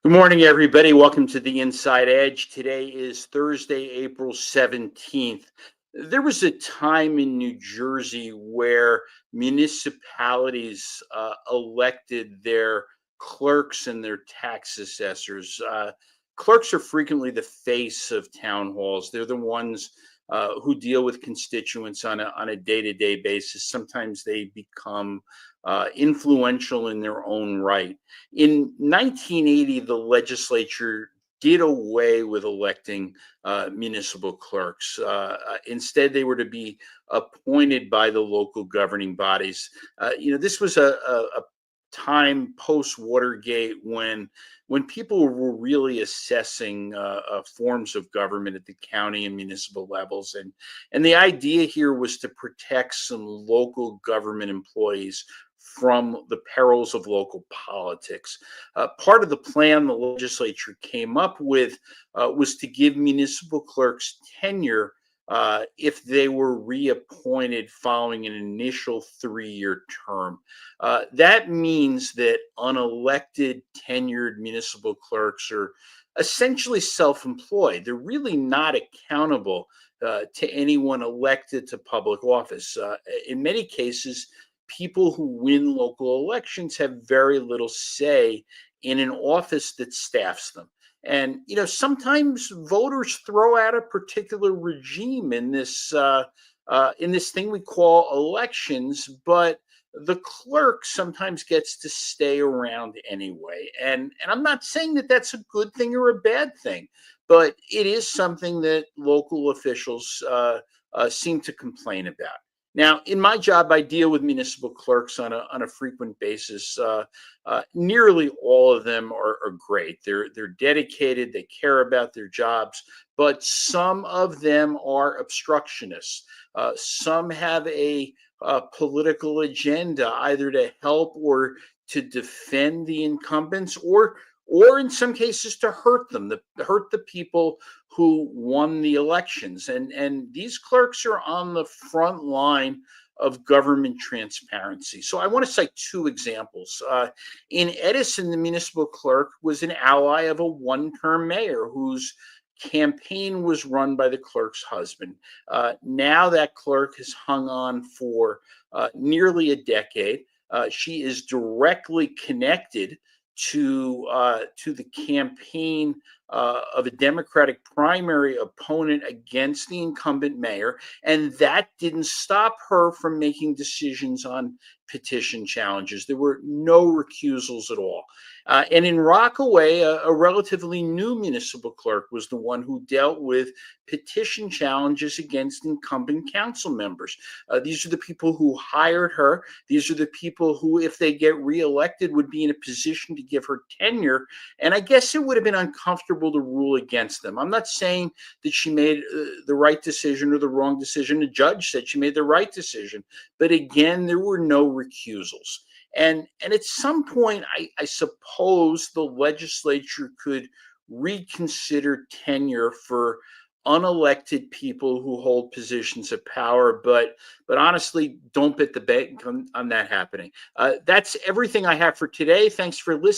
Good morning, everybody. Welcome to the Inside Edge. Today is Thursday, April 17th. There was a time in New Jersey where municipalities elected their clerks and their tax assessors. Clerks are frequently the face of town halls. They're the ones who deal with constituents on a day-to-day basis. Sometimes they become influential in their own right. In 1980, the legislature did away with electing municipal clerks. Instead, they were to be appointed by the local governing bodies. This was a time post Watergate when people were really assessing forms of government at the county and municipal levels, and the idea here was to protect some local government employees from the perils of local politics. Part of the plan the legislature came up with was to give municipal clerks tenure if they were reappointed following an initial 3-year term. That means that unelected, tenured municipal clerks are essentially self employed. They're really not accountable to anyone elected to public office. In many cases, people who win local elections have very little say in an office that staffs them. And sometimes voters throw out a particular regime in this thing we call elections, but the clerk sometimes gets to stay around anyway. And I'm not saying that that's a good thing or a bad thing, but it is something that local officials seem to complain about. Now, in my job, I deal with municipal clerks on a frequent basis. Nearly all of them are great. They're dedicated. They care about their jobs, but some of them are obstructionists. Some have a political agenda, either to help or to defend the incumbents, or in some cases to hurt them, to hurt the people who won the elections. And these clerks are on the front line of government transparency. So I want to cite two examples. In Edison, the municipal clerk was an ally of a one-term mayor whose campaign was run by the clerk's husband. Now that clerk has hung on for nearly a decade. She is directly connected to the campaign of a Democratic primary opponent against the incumbent mayor, and that didn't stop her from making decisions on petition challenges. There were no recusals at all. And in Rockaway, a relatively new municipal clerk was the one who dealt with petition challenges against incumbent council members. These are the people who hired her. These are the people who, if they get reelected, would be in a position to give her tenure. And I guess it would have been uncomfortable to rule against them. I'm not saying that she made the right decision or the wrong decision. The judge said she made the right decision. But again, there were no recusals. And at some point, I suppose the legislature could reconsider tenure for unelected people who hold positions of power, but honestly, don't bet the bank on that happening. That's everything I have for today. Thanks for listening.